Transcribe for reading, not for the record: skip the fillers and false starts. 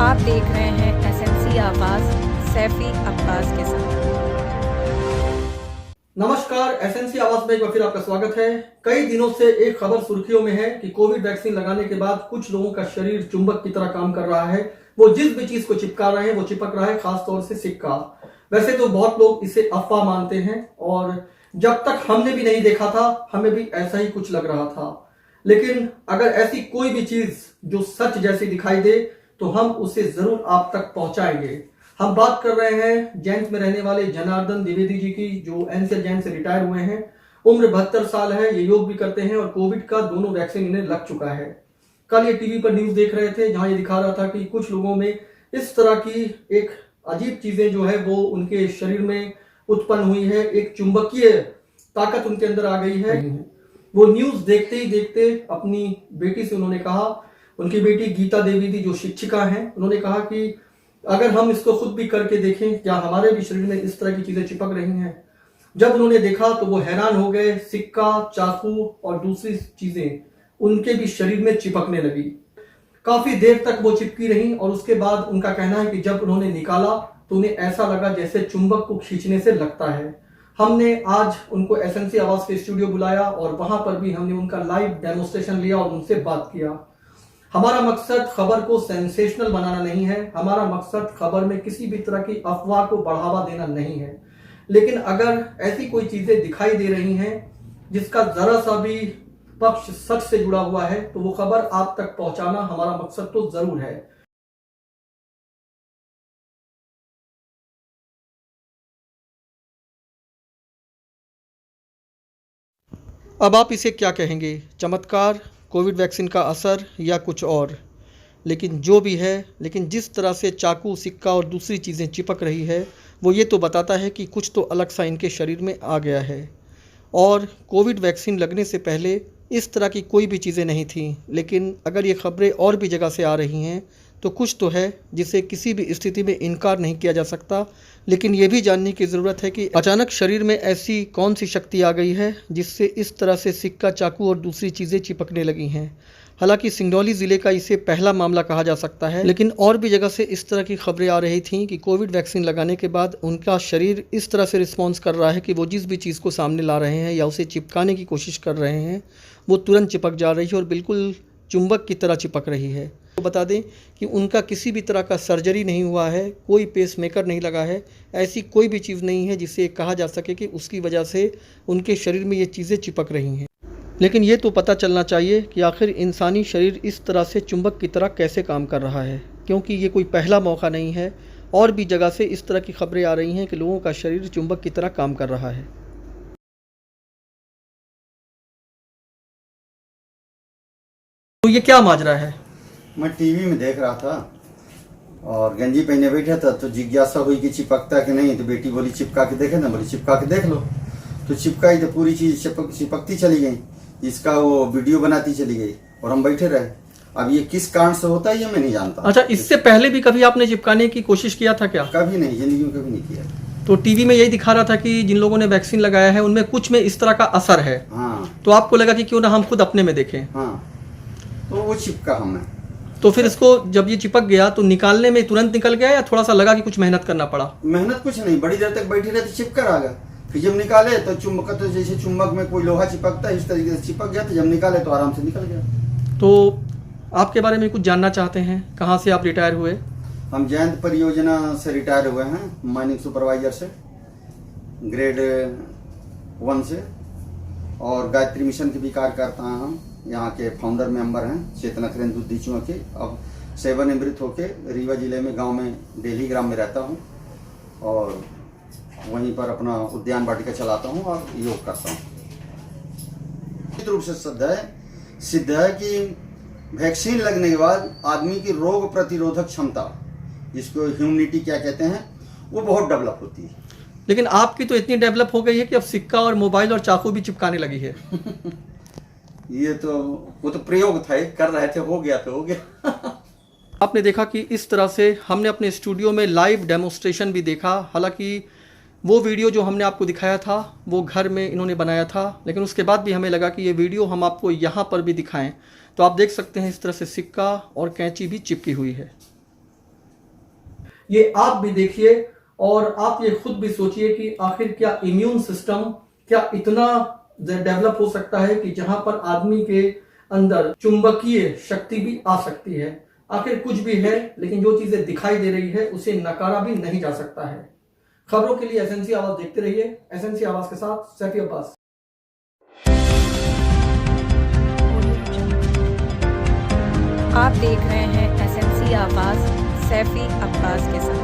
आप देख रहे हैं एसएमसी आवाज सैफी अब्बास के साथ। नमस्कार, एसएमसी आवाज में एक बार फिर आपका स्वागत है। कई दिनों से एक खबर सुर्खियों में है कि कोविड वैक्सीन लगाने के बाद कुछ लोगों का शरीर चुंबक की तरह काम कर रहा है। वो जिस भी चीज को चिपका रहे हैं वो चिपक रहा है, खासतौर से सिक्का। वैसे तो बहुत लोग इसे अफवाह मानते हैं और जब तक हमने भी नहीं देखा था हमें भी ऐसा ही कुछ लग रहा था। लेकिन अगर ऐसी कोई भी चीज जो सच जैसी दिखाई दे तो हम उसे जरूर आप तक पहुंचाएंगे। हम बात कर रहे हैं जैंत में रहने वाले जनार्दन द्विवेदी जी की, जो एनसीएल जैंत से रिटायर हुए हैं। उम्र 72 साल है, ये योग भी करते हैं और कोविड का दोनों वैक्सीन इन्हें लग चुका है। कल ये टीवी पर न्यूज देख रहे थे जहां ये दिखा रहा था कि कुछ लोगों में इस तरह की एक अजीब चीजें जो है वो उनके शरीर में उत्पन्न हुई है, एक चुंबकीय ताकत उनके अंदर आ गई है। वो न्यूज देखते ही देखते अपनी बेटी से उन्होंने कहा, उनकी बेटी गीता द्विवेदी जो शिक्षिका हैं, उन्होंने कहा कि अगर हम इसको खुद भी करके देखें, क्या हमारे भी शरीर में इस तरह की चीजें चिपक रही हैं। जब उन्होंने देखा तो वो हैरान हो गए। सिक्का, चाकू और दूसरी चीजें उनके भी शरीर में चिपकने लगी। काफी देर तक वो चिपकी रही और उसके बाद उनका कहना है कि जब उन्होंने निकाला तो उन्हें ऐसा लगा जैसे चुंबक को खींचने से लगता है। हमने आज उनको एसएमसी आवाज के स्टूडियो बुलाया और वहां पर भी हमने उनका लाइव डेमोन्स्ट्रेशन लिया और उनसे बात किया। हमारा मकसद खबर को सेंसेशनल बनाना नहीं है, हमारा मकसद खबर में किसी भी तरह की अफवाह को बढ़ावा देना नहीं है। लेकिन अगर ऐसी कोई चीजें दिखाई दे रही हैं जिसका जरा सा भी पक्ष सच से जुड़ा हुआ है तो वो खबर आप तक पहुंचाना हमारा मकसद तो जरूर है। अब आप इसे क्या कहेंगे, चमत्कार, कोविड वैक्सीन का असर या कुछ और? लेकिन जो भी है, लेकिन जिस तरह से चाकू, सिक्का और दूसरी चीज़ें चिपक रही है वो ये तो बताता है कि कुछ तो अलग सा इनके शरीर में आ गया है। और कोविड वैक्सीन लगने से पहले इस तरह की कोई भी चीज़ें नहीं थी। लेकिन अगर ये खबरें और भी जगह से आ रही हैं तो कुछ तो है जिसे किसी भी स्थिति में इनकार नहीं किया जा सकता। लेकिन ये भी जानने की ज़रूरत है कि अचानक शरीर में ऐसी कौन सी शक्ति आ गई है जिससे इस तरह से सिक्का, चाकू और दूसरी चीज़ें चिपकने लगी हैं। हालांकि सिंगरौली ज़िले का इसे पहला मामला कहा जा सकता है, लेकिन और भी जगह से इस तरह की खबरें आ रही थीं कि कोविड वैक्सीन लगाने के बाद उनका शरीर इस तरह से रिस्पॉन्स कर रहा है कि वो जिस भी चीज़ को सामने ला रहे हैं या उसे चिपकाने की कोशिश कर रहे हैं वो तुरंत चिपक जा रही है और बिल्कुल चुंबक की तरह चिपक रही है। तो बता दें कि उनका किसी भी तरह का सर्जरी नहीं हुआ है, कोई पेसमेकर नहीं लगा है, ऐसी कोई भी चीज़ नहीं है जिससे कहा जा सके कि उसकी वजह से उनके शरीर में ये चीज़ें चिपक रही हैं। लेकिन ये तो पता चलना चाहिए कि आखिर इंसानी शरीर इस तरह से चुंबक की तरह कैसे काम कर रहा है, क्योंकि ये कोई पहला मौका नहीं है। और भी जगह से इस तरह की खबरें आ रही हैं कि लोगों का शरीर चुंबक की तरह काम कर रहा है। तो ये क्या माजरा है? मैं टीवी में देख रहा था और गंजी पहने बैठा था तो जिज्ञासा हुई कि चिपकता कि नहीं। तो बेटी बोली चिपका के देखे ना, बोली चिपका के देख लो। तो चिपकाई तो पूरी चीज चिपकती चली गई, इसका वो वीडियो बनाती चली गई और हम बैठे रहे। अब ये किस कारण से होता है ये मैं नहीं जानता। अच्छा, इससे पहले भी कभी आपने चिपकाने की कोशिश किया था क्या? कभी नहीं, जिंदगी में कभी नहीं किया। तो टीवी में यही दिखा रहा था कि जिन लोगों ने वैक्सीन लगाया है उनमें कुछ में इस तरह का असर है। हाँ, तो आपको लगा कि क्यों ना हम खुद अपने में देखें। हाँ, तो वो चिपका हमें। तो फिर इसको जब ये चिपक गया तो निकालने में तुरंत निकल गया या थोड़ा सा लगा कि कुछ मेहनत करना पड़ा? मेहनत कुछ नहीं, बड़ी देर तक बैठे रहे तो चिपकर आ गया। फिर जब निकाले तो चुंबक, तो जैसे चुंबक में कोई लोहा चिपकता है इस तरीके से चिपक गया। तो जब निकाले तो आराम से निकल गया। तो आपके बारे में कुछ जानना चाहते हैं, कहाँ से आप रिटायर हुए? हम जयंत परियोजना से रिटायर हुए हैं, माइनिंग सुपरवाइजर से, ग्रेड 1 से। और गायत्री मिशन के भी कार्य करता हैं हम, यहाँ के फाउंडर मेंबर हैं चेतना करें दुद्दीचुआ के। अब सेवानिवृत्त होकर रीवा जिले में गांव में डेली ग्राम में रहता हूँ और वहीं पर अपना उद्यान वाटिका चलाता हूँ और योग करता हूँ। निश्चित रूप से सिद्ध है कि वैक्सीन लगने के बाद आदमी की रोग प्रतिरोधक क्षमता, जिसको ह्यूमिनिटी क्या कहते हैं, वो बहुत डेवलप होती है। लेकिन आपकी तो इतनी डेवलप हो गई है कि अब सिक्का और मोबाइल और चाकू भी चिपकाने लगी है। ये तो वो तो प्रयोग था, कर रहे थे, हो गया तो हो गया। आपने देखा कि इस तरह से हमने अपने स्टूडियो में लाइव डेमोन्स्ट्रेशन भी देखा। हालांकि वो वीडियो जो हमने आपको दिखाया था वो घर में इन्होंने बनाया था, लेकिन उसके बाद भी हमें लगा कि ये वीडियो हम आपको यहाँ पर भी दिखाएं। तो आप देख सकते हैं इस तरह से सिक्का और कैंची भी चिपकी हुई है। ये आप भी देखिए और आप ये खुद भी सोचिए कि आखिर क्या इम्यून सिस्टम क्या इतना डेवलप हो सकता है कि जहां पर आदमी के अंदर चुंबकीय शक्ति भी आ सकती है। आखिर कुछ भी है, लेकिन जो चीजें दिखाई दे रही है उसे नकारा भी नहीं जा सकता है। खबरों के लिए एसएनसी आवाज देखते रहिए। एसएनसी आवाज के साथ सैफी अब्बास। आप देख रहे हैं एसएनसी आवाज सैफी अब्बास के साथ।